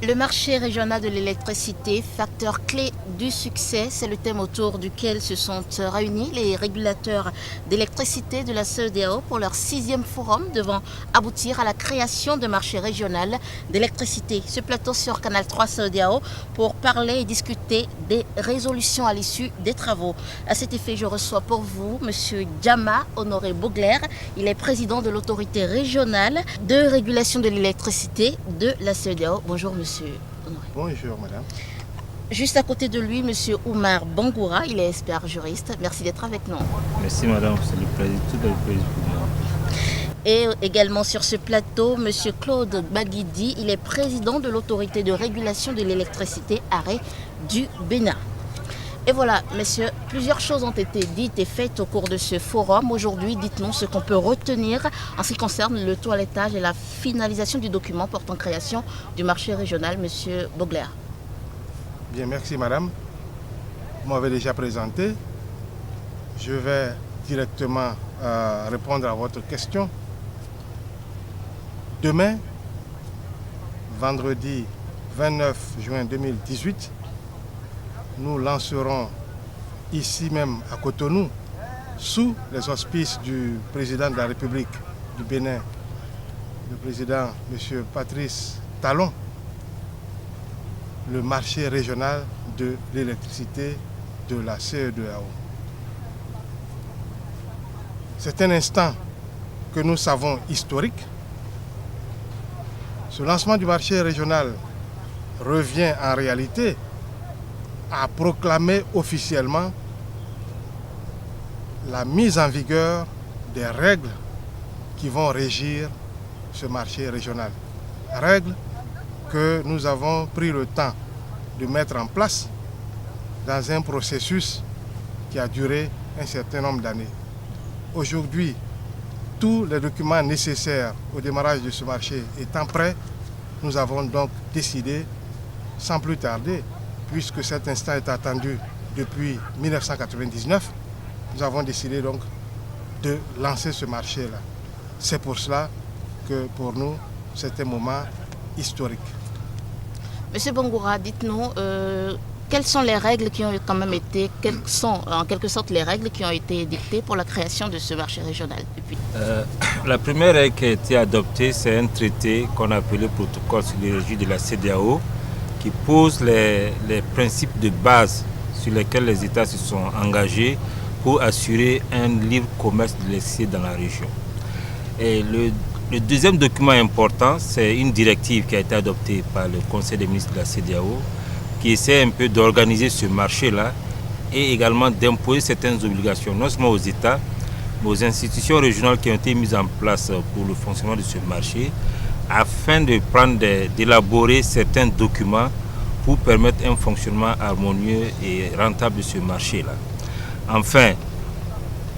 Le marché régional de l'électricité, facteur clé du succès, c'est le thème autour duquel se sont réunis les régulateurs d'électricité de la CEDEAO pour leur 6e forum devant aboutir à la création d'un marché régional d'électricité. Ce plateau sur Canal 3 CEDEAO pour parler et discuter des résolutions à l'issue des travaux. À cet effet, je reçois pour vous M. Djama Honoré Bogler. Il est président de l'autorité régionale de régulation de l'électricité de la CEDEAO. Bonjour M. Honoré. Bonjour madame. Juste à côté de lui, M. Oumar Bangoura, il est expert juriste. Merci d'être avec nous. Merci madame, c'est le plaisir, tout le plaisir pour moi. Et également sur ce plateau, M. Claude Baguidi, il est président de l'autorité de régulation de l'électricité AREE du Bénin. Et voilà, messieurs, plusieurs choses ont été dites et faites au cours de ce forum. Aujourd'hui, dites-nous ce qu'on peut retenir en ce qui concerne le toilettage et la finalisation du document portant création du marché régional, M. Bogler. Bien, merci madame. Vous m'avez déjà présenté. Je vais directement répondre à votre question. Demain, vendredi 29 juin 2018, nous lancerons ici même à Cotonou, sous les auspices du président de la République du Bénin, le président M. Patrice Talon, le marché régional de l'électricité de la CEDEAO. C'est un instant que nous savons historique. Ce lancement du marché régional revient en réalité à proclamer officiellement la mise en vigueur des règles qui vont régir ce marché régional. Règles que nous avons pris le temps de mettre en place dans un processus qui a duré un certain nombre d'années. Aujourd'hui, tous les documents nécessaires au démarrage de ce marché étant prêts, nous avons donc décidé, sans plus tarder, puisque cet instant est attendu depuis 1999, nous avons décidé donc de lancer ce marché-là. C'est pour cela que pour nous, c'est un moment historique. Monsieur Bangoura, dites-nous, quelles sont les règles qui ont quand même été, quelles sont en quelque sorte les règles qui ont été dictées pour la création de ce marché régional depuis? La première règle qui a été adoptée, c'est un traité qu'on a appelé protocole sur l'énergie de la CEDEAO, qui pose les principes de base sur lesquels les États se sont engagés pour assurer un libre commerce de l'électricité dans la région. Et le deuxième document important, c'est une directive qui a été adoptée par le Conseil des ministres de la CEDEAO, qui essaie un peu d'organiser ce marché-là et également d'imposer certaines obligations, non seulement aux États, mais aux institutions régionales qui ont été mises en place pour le fonctionnement de ce marché, afin d'élaborer certains documents pour permettre un fonctionnement harmonieux et rentable de ce marché-là. Enfin,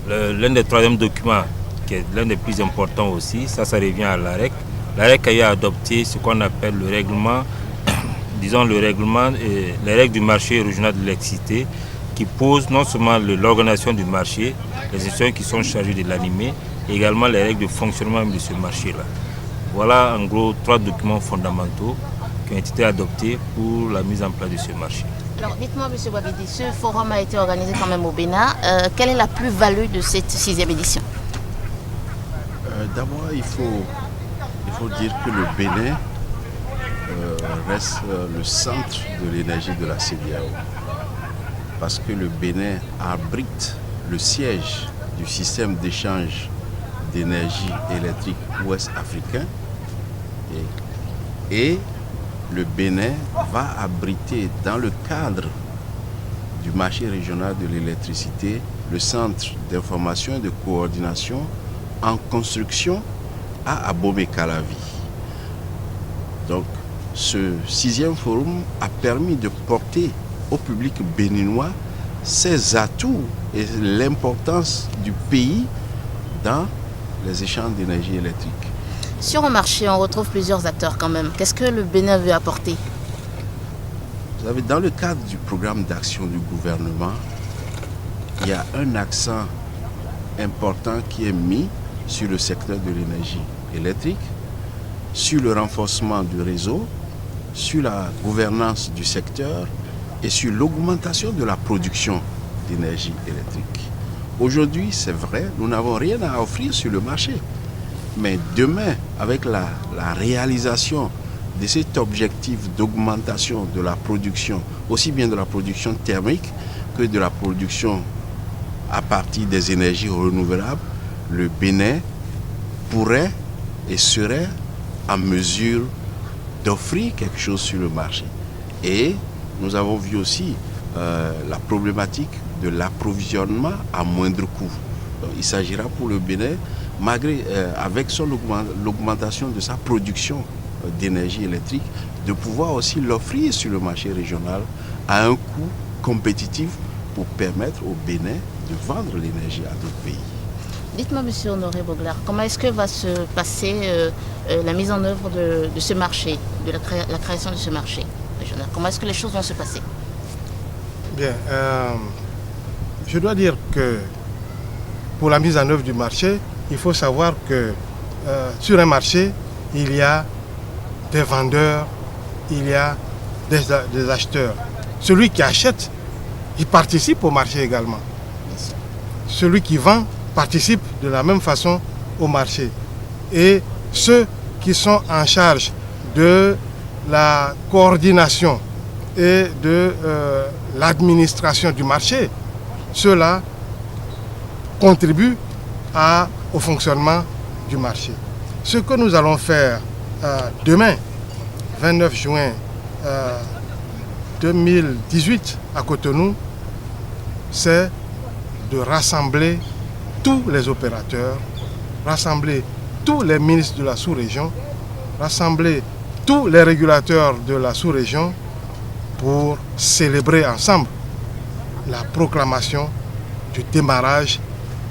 l'un des troisièmes documents, qui est l'un des plus importants aussi, ça revient à l'AREC. L'AREC a adopté ce qu'on appelle le règlement, les règles du marché régional de l'électricité, qui pose non seulement l'organisation du marché, les institutions qui sont chargées de l'animer, et également les règles de fonctionnement de ce marché-là. Voilà en gros 3 documents fondamentaux qui ont été adoptés pour la mise en place de ce marché. Alors dites-moi M. Babidi, ce forum a été organisé quand même au Bénin. Quelle est la plus-value de cette 6e édition? D'abord, il faut dire que le Bénin reste le centre de l'énergie de la CEDEAO. Parce que le Bénin abrite le siège du système d'échange d'énergie électrique ouest africain et le Bénin va abriter dans le cadre du marché régional de l'électricité le centre d'information et de coordination en construction à Abomey-Calavi. Donc ce 6e forum a permis de porter au public béninois ses atouts et l'importance du pays dans les échanges d'énergie électrique. Sur un marché, on retrouve plusieurs acteurs quand même. Qu'est-ce que le Bénin veut apporter? Vous savez, dans le cadre du programme d'action du gouvernement, il y a un accent important qui est mis sur le secteur de l'énergie électrique, sur le renforcement du réseau, sur la gouvernance du secteur et sur l'augmentation de la production d'énergie électrique. Aujourd'hui, c'est vrai, nous n'avons rien à offrir sur le marché. Mais demain, avec la réalisation de cet objectif d'augmentation de la production, aussi bien de la production thermique que de la production à partir des énergies renouvelables, le Bénin pourrait et serait en mesure d'offrir quelque chose sur le marché. Et nous avons vu aussi la problématique de l'approvisionnement à moindre coût. Donc, il s'agira pour le Bénin, malgré avec l'augmentation de sa production d'énergie électrique, de pouvoir aussi l'offrir sur le marché régional à un coût compétitif pour permettre au Bénin de vendre l'énergie à d'autres pays. Dites-moi, monsieur Honoré Boglar, comment est-ce que va se passer la mise en œuvre de ce marché, de la création de ce marché régional? Comment est-ce que les choses vont se passer? Bien, je dois dire que pour la mise en œuvre du marché, il faut savoir que sur un marché, il y a des vendeurs, il y a des acheteurs. Celui qui achète, il participe au marché également. Celui qui vend participe de la même façon au marché. Et ceux qui sont en charge de la coordination et de l'administration du marché, ceux-là contribuent au fonctionnement du marché. Ce que nous allons faire demain, 29 juin 2018 à Cotonou, c'est de rassembler tous les opérateurs, rassembler tous les ministres de la sous-région, rassembler tous les régulateurs de la sous-région pour célébrer ensemble la proclamation du démarrage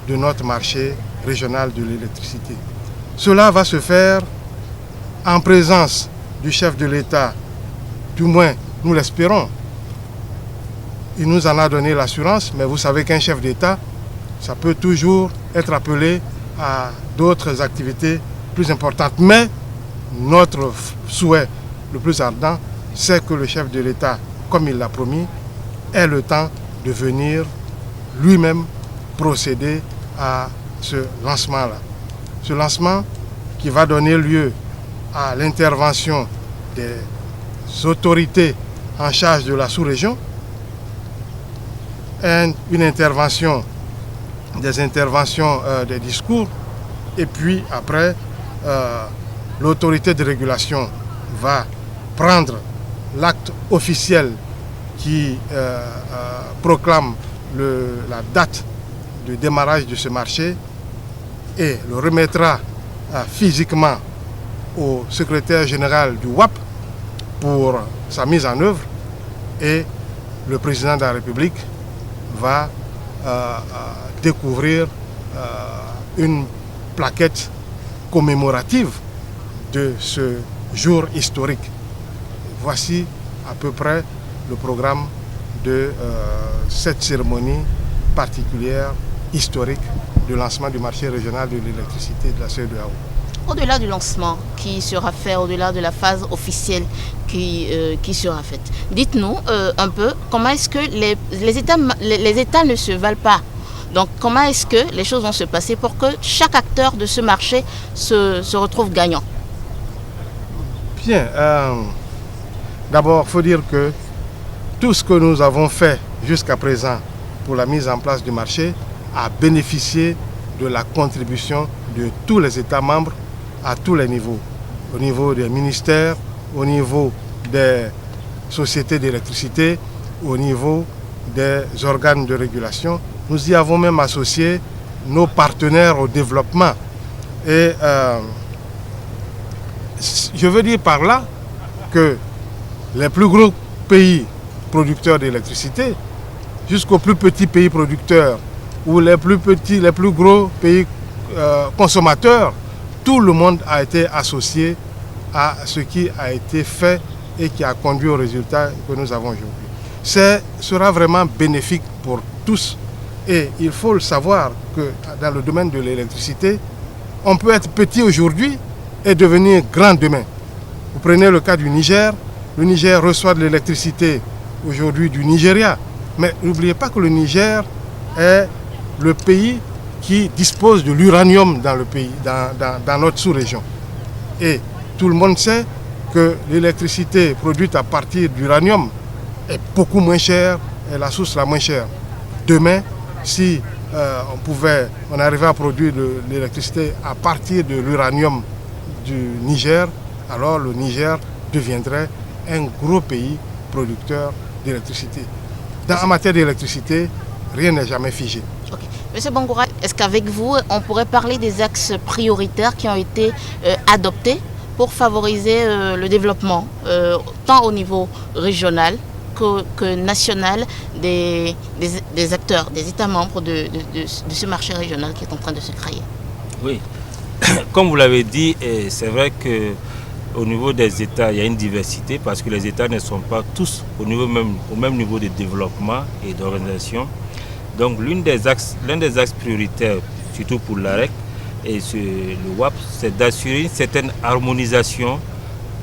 de notre marché régional de l'électricité. Cela va se faire en présence du chef de l'État, du moins nous l'espérons. Il nous en a donné l'assurance, mais vous savez qu'un chef d'État, ça peut toujours être appelé à d'autres activités plus importantes. Mais notre souhait le plus ardent, c'est que le chef de l'État, comme il l'a promis, ait le temps de venir lui-même procéder à ce lancement-là. Ce lancement qui va donner lieu à l'intervention des autorités en charge de la sous-région, une intervention, des discours, et puis après, l'autorité de régulation va prendre l'acte officiel qui proclame la date de démarrage de ce marché et le remettra physiquement au secrétaire général du WAP pour sa mise en œuvre, et le président de la République va découvrir une plaquette commémorative de ce jour historique. Voici à peu près le programme de cette cérémonie particulière, historique, de lancement du marché régional de l'électricité de la CEDEAO. Au-delà du lancement qui sera fait, au-delà de la phase officielle qui sera faite, dites-nous un peu comment est-ce que les États ne se valent pas. Donc comment est-ce que les choses vont se passer pour que chaque acteur de ce marché se retrouve gagnant? Bien, d'abord il faut dire que tout ce que nous avons fait jusqu'à présent pour la mise en place du marché a bénéficié de la contribution de tous les États membres à tous les niveaux, au niveau des ministères, au niveau des sociétés d'électricité, au niveau des organes de régulation. Nous y avons même associé nos partenaires au développement. Et je veux dire par là que les plus gros pays producteurs d'électricité, jusqu'aux plus petits pays producteurs, ou les plus gros pays consommateurs, tout le monde a été associé à ce qui a été fait et qui a conduit au résultat que nous avons aujourd'hui. Ce sera vraiment bénéfique pour tous. Et il faut le savoir que dans le domaine de l'électricité, on peut être petit aujourd'hui et devenir grand demain. Vous prenez le cas du Niger, le Niger reçoit de l'électricité aujourd'hui du Nigeria. Mais n'oubliez pas que le Niger est le pays qui dispose de l'uranium dans le pays, dans notre sous-région. Et tout le monde sait que l'électricité produite à partir d'uranium est beaucoup moins chère, est la source la moins chère. Demain, si on arrivait à produire de l'électricité à partir de l'uranium du Niger, alors le Niger deviendrait un gros pays producteur d'électricité. En matière d'électricité, rien n'est jamais figé. Okay. Monsieur Bangoura, est-ce qu'avec vous, on pourrait parler des axes prioritaires qui ont été adoptés pour favoriser le développement, tant au niveau régional que national, des acteurs, des États membres de ce marché régional qui est en train de se créer? Oui, comme vous l'avez dit, c'est vrai que au niveau des États, il y a une diversité parce que les États ne sont pas tous au même niveau de développement et d'organisation. Donc l'un des axes prioritaires, surtout pour l'AREC et le WAP, c'est d'assurer une certaine harmonisation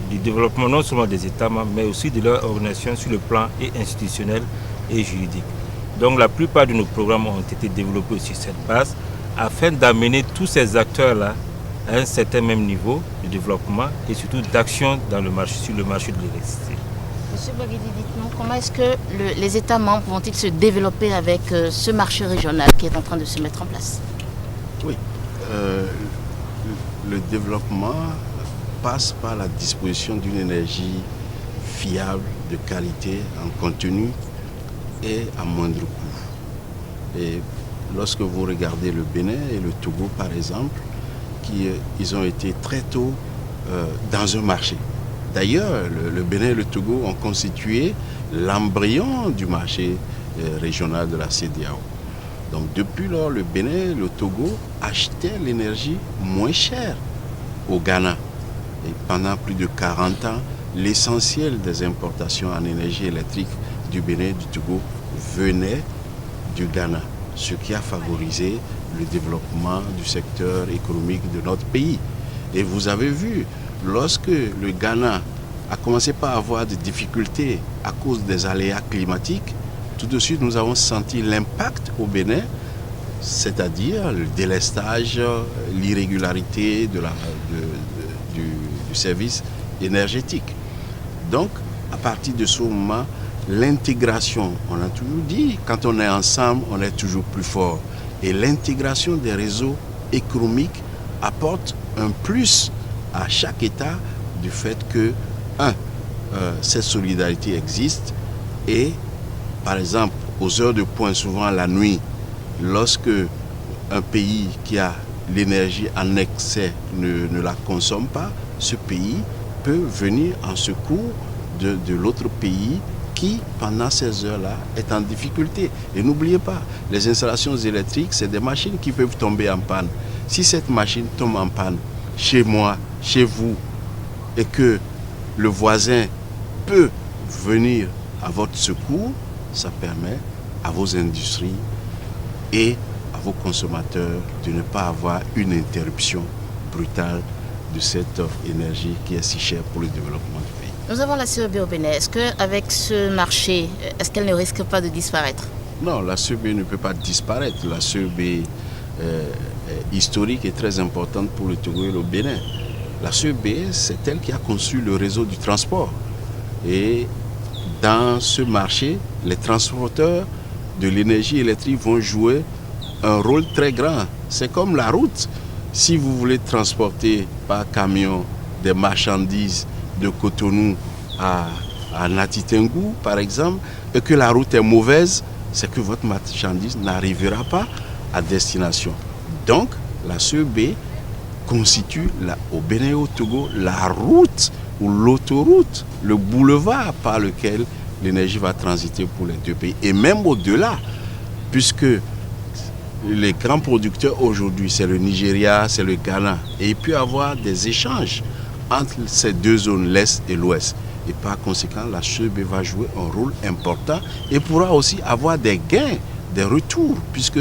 du développement non seulement des États membres, mais aussi de leur organisation sur le plan et institutionnel et juridique. Donc la plupart de nos programmes ont été développés sur cette base afin d'amener tous ces acteurs-là à un certain même niveau de développement et surtout d'action sur le marché de l'électricité. Monsieur Baguedi, dites-nous, comment est-ce que les États membres vont-ils se développer avec ce marché régional qui est en train de se mettre en place? Oui, le développement passe par la disposition d'une énergie fiable, de qualité, en contenu et à moindre coût. Et lorsque vous regardez le Bénin et le Togo par exemple, ils ont été très tôt dans un marché. D'ailleurs, le Bénin et le Togo ont constitué l'embryon du marché régional de la CEDEAO. Donc depuis lors, le Bénin et le Togo achetaient l'énergie moins chère au Ghana. Et pendant plus de 40 ans, l'essentiel des importations en énergie électrique du Bénin et du Togo venait du Ghana, ce qui a favorisé le développement du secteur économique de notre pays. Et vous avez vu, lorsque le Ghana a commencé par avoir des difficultés à cause des aléas climatiques, tout de suite nous avons senti l'impact au Bénin, c'est-à-dire le délestage, l'irrégularité du service énergétique. Donc, à partir de ce moment, l'intégration, on a toujours dit, quand on est ensemble, on est toujours plus fort. Et l'intégration des réseaux économiques apporte un plus à chaque État du fait que, cette solidarité existe et, par exemple, aux heures de pointe, souvent la nuit, lorsque un pays qui a l'énergie en excès ne la consomme pas, ce pays peut venir en secours de l'autre pays qui, pendant ces heures-là, est en difficulté. Et n'oubliez pas, les installations électriques, c'est des machines qui peuvent tomber en panne. Si cette machine tombe en panne, chez moi, chez vous, et que le voisin peut venir à votre secours, ça permet à vos industries et à vos consommateurs de ne pas avoir une interruption brutale de cette énergie qui est si chère pour le développement du pays. Nous avons la CEB au Bénin. Est-ce qu'avec ce marché, est-ce qu'elle ne risque pas de disparaître? Non, la CEB ne peut pas disparaître. La CEB historique et très importante pour le Togo et le Bénin. La CEB, c'est elle qui a conçu le réseau du transport. Et dans ce marché, les transporteurs de l'énergie électrique vont jouer un rôle très grand. C'est comme la route. Si vous voulez transporter par camion des marchandises de Cotonou à Natitengu, par exemple, et que la route est mauvaise, c'est que votre marchandise n'arrivera pas à destination. Donc, la CEB constitue au Bénin et au Togo la route ou l'autoroute, le boulevard par lequel l'énergie va transiter pour les deux pays. Et même au-delà, puisque les grands producteurs aujourd'hui, c'est le Nigeria, c'est le Ghana. Et il peut y avoir des échanges entre ces deux zones, l'Est et l'Ouest. Et par conséquent, la CEB va jouer un rôle important et pourra aussi avoir des gains, des retours, puisque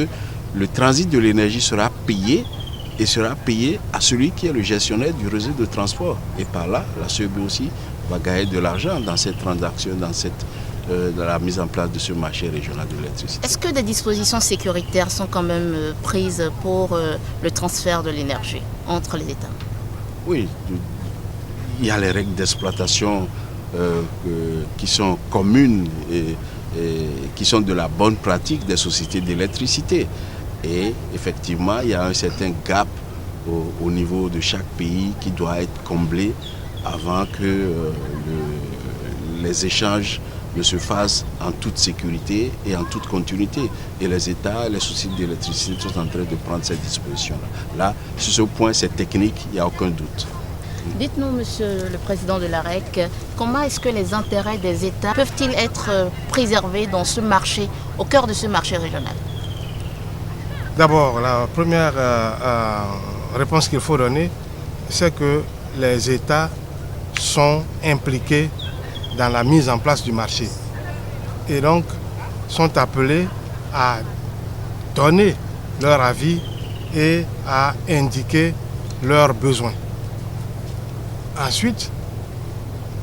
le transit de l'énergie sera payé et sera payé à celui qui est le gestionnaire du réseau de transport. Et par là, la CEB aussi va gagner de l'argent dans cette transaction, dans la mise en place de ce marché régional de l'électricité. Est-ce que des dispositions sécuritaires sont quand même prises pour le transfert de l'énergie entre les États? Oui, il y a les règles d'exploitation qui sont communes et qui sont de la bonne pratique des sociétés d'électricité. Et effectivement, il y a un certain gap au niveau de chaque pays qui doit être comblé avant que les échanges ne se fassent en toute sécurité et en toute continuité. Et les États, les sociétés d'électricité sont en train de prendre cette disposition-là. Là, sur ce point, c'est technique, il n'y a aucun doute. Dites-nous, Monsieur le Président de l'AREC, comment est-ce que les intérêts des États peuvent-ils être préservés dans ce marché, au cœur de ce marché régional? D'abord, la première réponse qu'il faut donner, c'est que les États sont impliqués dans la mise en place du marché et donc sont appelés à donner leur avis et à indiquer leurs besoins. Ensuite,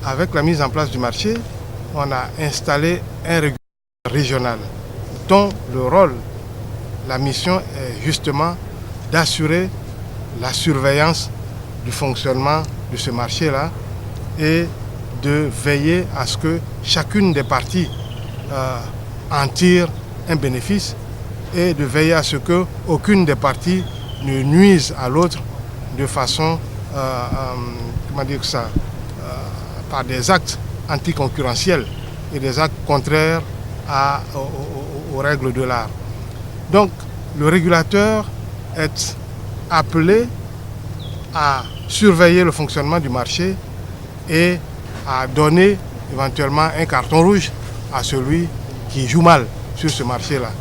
avec la mise en place du marché, on a installé un régulateur régional dont le rôle, la mission est justement d'assurer la surveillance du fonctionnement de ce marché-là et de veiller à ce que chacune des parties en tire un bénéfice et de veiller à ce qu'aucune des parties ne nuise à l'autre de façon, par des actes anticoncurrentiels et des actes contraires aux règles de l'art. Donc, le régulateur est appelé à surveiller le fonctionnement du marché et à donner éventuellement un carton rouge à celui qui joue mal sur ce marché-là.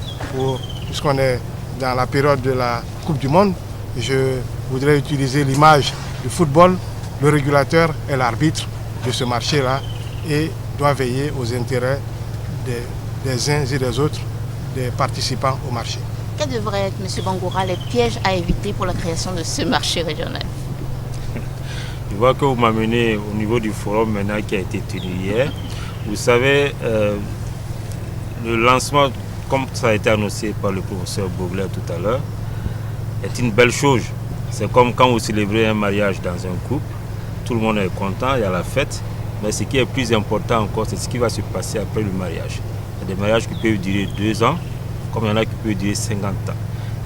Puisqu'on est dans la période de la Coupe du Monde, je voudrais utiliser l'image du football. Le régulateur est l'arbitre de ce marché-là et doit veiller aux intérêts des uns et des autres, des participants au marché. Quels devraient être, M. Bangoura, les pièges à éviter pour la création de ce marché régional? Je vois que vous m'amenez au niveau du forum maintenant qui a été tenu hier. Vous savez, le lancement, comme ça a été annoncé par le professeur Bogler tout à l'heure, est une belle chose. C'est comme quand vous célébrez un mariage dans un couple, tout le monde est content, il y a la fête, mais ce qui est plus important encore, c'est ce qui va se passer après le mariage. Il y a des mariages qui peuvent durer 2 ans, comme il y en a qui peuvent durer 50 ans.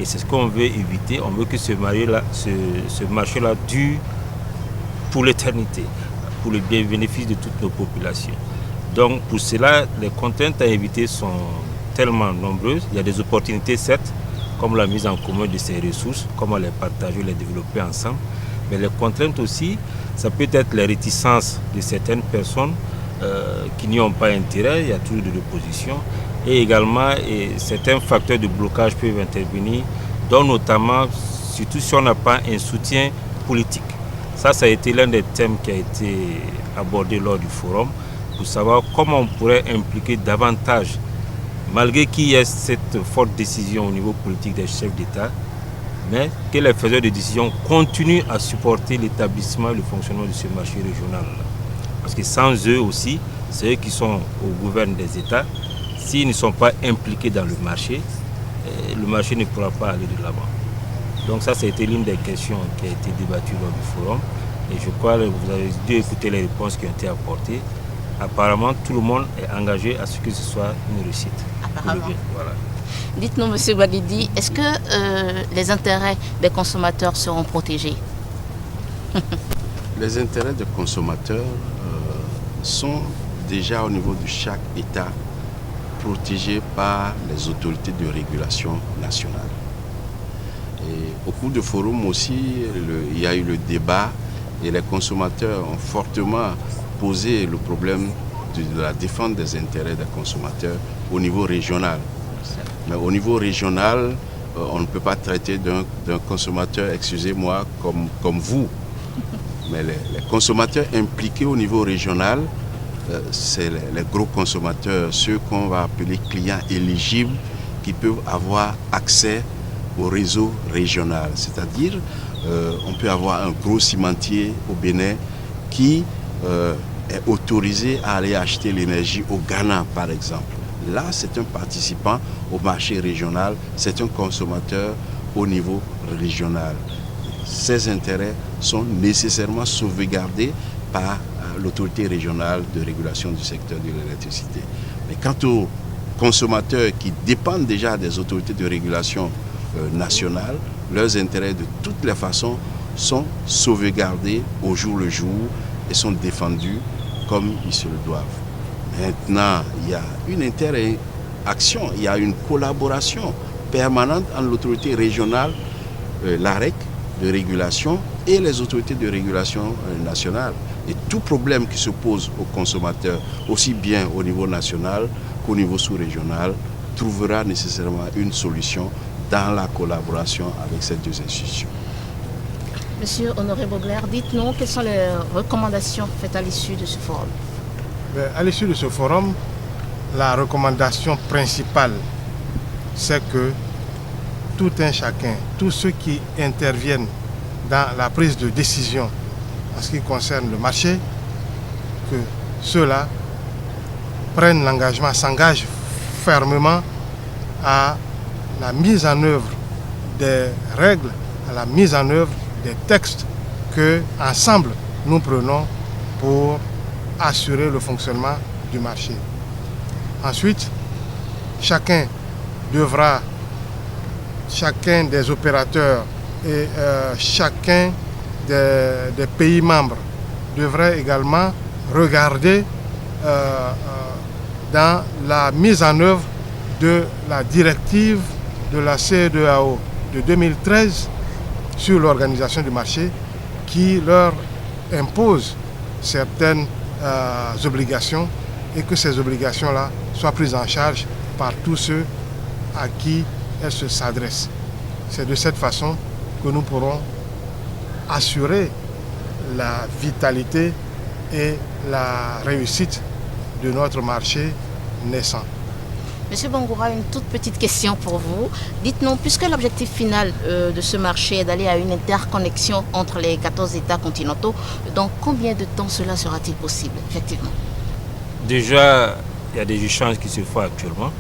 Et c'est ce qu'on veut éviter. On veut que ce marché-là dure pour l'éternité, pour le bénéfice de toutes nos populations. Donc pour cela, les contraintes à éviter sont tellement nombreuses. Il y a des opportunités, certes, comme la mise en commun de ces ressources, comment les partager, les développer ensemble. Mais les contraintes aussi, ça peut être les réticences de certaines personnes qui n'y ont pas intérêt, il y a toujours de l'opposition. Et également, certains facteurs de blocage peuvent intervenir, dont notamment, surtout si on n'a pas un soutien politique. Ça a été l'un des thèmes qui a été abordé lors du forum, pour savoir comment on pourrait impliquer davantage, malgré qu'il y ait cette forte décision au niveau politique des chefs d'État, mais que les faiseurs de décision continuent à supporter l'établissement et le fonctionnement de ce marché régional. Parce que sans eux aussi, c'est eux qui sont au gouvernement des États. S'ils ne sont pas impliqués dans le marché ne pourra pas aller de l'avant. Donc ça, a été l'une des questions qui a été débattue lors du forum. Et je crois que vous avez dû écouter les réponses qui ont été apportées. Apparemment, tout le monde est engagé à ce que ce soit une réussite. Apparemment. Voilà. Dites-nous, M. Badidi, est-ce que les intérêts des consommateurs seront protégés? Les intérêts des consommateurs sont déjà au niveau de chaque État protégés par les autorités de régulation nationales. Et au cours du forum aussi, il y a eu le débat et les consommateurs ont fortement posé le problème de la défense des intérêts des consommateurs au niveau régional. Mais au niveau régional, on ne peut pas traiter d'un consommateur, excusez-moi, comme vous. Mais les consommateurs impliqués au niveau régional, c'est les gros consommateurs, ceux qu'on va appeler clients éligibles, qui peuvent avoir accès au réseau régional. C'est-à-dire, on peut avoir un gros cimentier au Bénin qui est autorisé à aller acheter l'énergie au Ghana, par exemple. Là, c'est un participant au marché régional, c'est un consommateur au niveau régional. Ces intérêts sont nécessairement sauvegardés par l'autorité régionale de régulation du secteur de l'électricité. Mais quant aux consommateurs qui dépendent déjà des autorités de régulation nationales, leurs intérêts de toutes les façons sont sauvegardés au jour le jour et sont défendus comme ils se le doivent. Maintenant, il y a une interaction, il y a une collaboration permanente entre l'autorité régionale, l'AREC, de régulation et les autorités de régulation nationales. Et tout problème qui se pose aux consommateurs, aussi bien au niveau national qu'au niveau sous-régional, trouvera nécessairement une solution dans la collaboration avec ces deux institutions. Monsieur Honoré Bogler, dites-nous quelles sont les recommandations faites à l'issue de ce forum. À l'issue de ce forum, la recommandation principale, c'est que tout un chacun, tous ceux qui interviennent dans la prise de décision en ce qui concerne le marché, que ceux-là prennent l'engagement, s'engagent fermement à la mise en œuvre des règles, à la mise en œuvre des textes que ensemble nous prenons pour assurer le fonctionnement du marché. Ensuite, chacun des opérateurs et chacun des pays membres devrait également regarder dans la mise en œuvre de la directive de la CEDEAO de 2013 sur l'organisation du marché qui leur impose certaines obligations et que ces obligations-là soient prises en charge par tous ceux à qui elles s'adressent. C'est de cette façon que nous pourrons assurer la vitalité et la réussite de notre marché naissant. Monsieur Bangoura, une toute petite question pour vous. Dites-nous, puisque l'objectif final de ce marché est d'aller à une interconnexion entre les 14 États continentaux, dans combien de temps cela sera-t-il possible, effectivement? Déjà, il y a des échanges qui se font actuellement.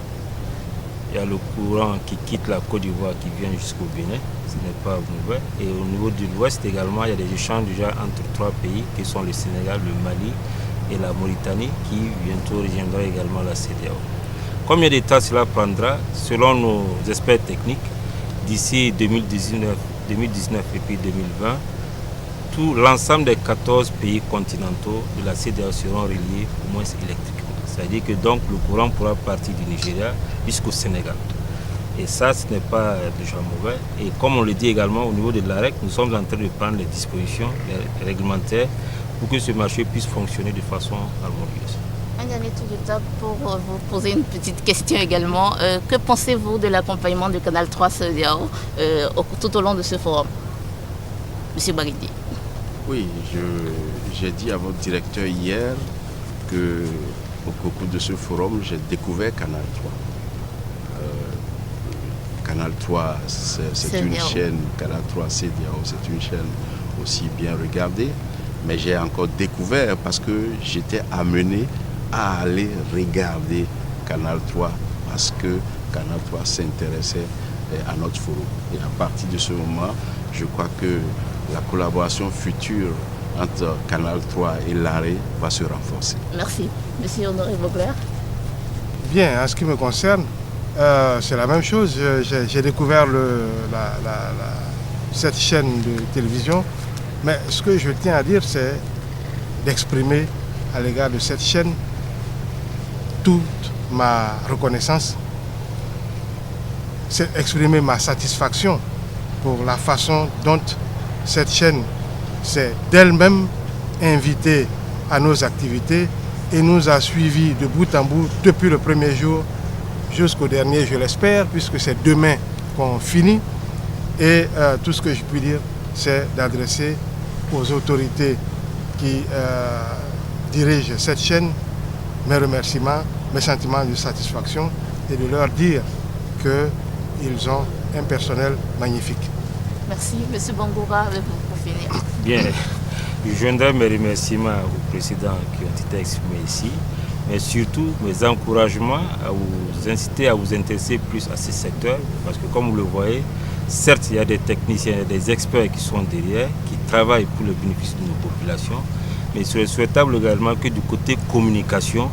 Il y a le courant qui quitte la Côte d'Ivoire qui vient jusqu'au Bénin, ce n'est pas mauvais. Et au niveau de l'Ouest également, il y a des échanges déjà entre trois pays qui sont le Sénégal, le Mali et la Mauritanie qui bientôt rejoindra également la CEDEAO. Combien de temps cela prendra? Selon nos experts techniques, d'ici 2019 et puis 2020, tout l'ensemble des 14 pays continentaux de la CEDEAO seront reliés au moins électriquement. C'est-à-dire que donc le courant pourra partir du Nigeria jusqu'au Sénégal. Et ça, ce n'est pas déjà mauvais. Et comme on le dit également au niveau de l'AREC, nous sommes en train de prendre les dispositions réglementaires pour que ce marché puisse fonctionner de façon harmonieuse. Un dernier tour de table pour vous poser une petite question également. Que pensez-vous de l'accompagnement du Canal 3 CEDEAO tout au long de ce forum? Monsieur Baridi. Oui, j'ai dit à votre directeur hier qu'au cours de ce forum, j'ai découvert Canal 3. Canal 3, c'est une chaîne, Canal 3 CEDEAO, c'est une chaîne aussi bien regardée, mais j'ai encore découvert parce que j'étais amené à aller regarder Canal 3 parce que Canal 3 s'intéressait à notre forum. Et à partir de ce moment, je crois que la collaboration future entre Canal 3 et l'AREC va se renforcer. Merci. Monsieur Honoré Bogler. Bien, en ce qui me concerne, c'est la même chose. J'ai découvert cette chaîne de télévision, mais ce que je tiens à dire, c'est d'exprimer à l'égard de cette chaîne toute ma reconnaissance, c'est exprimer ma satisfaction pour la façon dont cette chaîne s'est d'elle-même invitée à nos activités et nous a suivis de bout en bout depuis le premier jour jusqu'au dernier, je l'espère, puisque c'est demain qu'on finit. Et tout ce que je puis dire, c'est d'adresser aux autorités qui dirigent cette chaîne mes remerciements, mes sentiments de satisfaction et de leur dire qu'ils ont un personnel magnifique. Merci. Monsieur Bangoura, pour finir. Bien. Je joindrai mes remerciements aux présidents qui ont été exprimés ici, mais surtout mes encouragements à vous inciter à vous intéresser plus à ce secteur, parce que comme vous le voyez, certes il y a des techniciens, des experts qui sont derrière, qui travaillent pour le bénéfice de nos populations, mais il serait souhaitable également que du côté communication,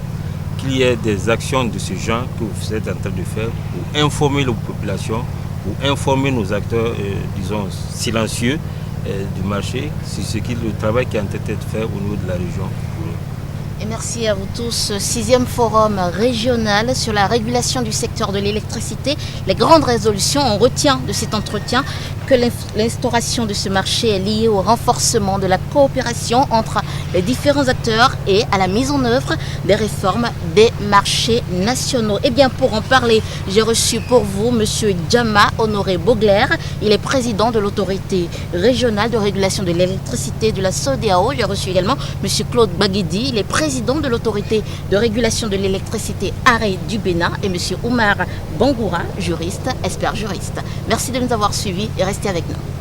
qu'il y ait des actions de ce genre que vous êtes en train de faire pour informer les populations, pour informer nos acteurs, disons, silencieux du marché sur le travail qui est en train d'être fait au niveau de la région. Et merci à vous tous. 6e forum régional sur la régulation du secteur de l'électricité. Les grandes résolutions, on retient de cet entretien que l'instauration de ce marché est liée au renforcement de la coopération entre les différents acteurs et à la mise en œuvre des réformes des marchés nationaux. Et bien pour en parler, j'ai reçu pour vous M. Djama Honoré Bogler. Il est président de l'autorité régionale de régulation de l'électricité de la CEDEAO. J'ai reçu également M. Claude Baguidi. Il est président de l'autorité de régulation de l'électricité Arrêt du Bénin. Et M. Oumar Bangoura, juriste, expert juriste. Merci de nous avoir suivis et restez avec nous.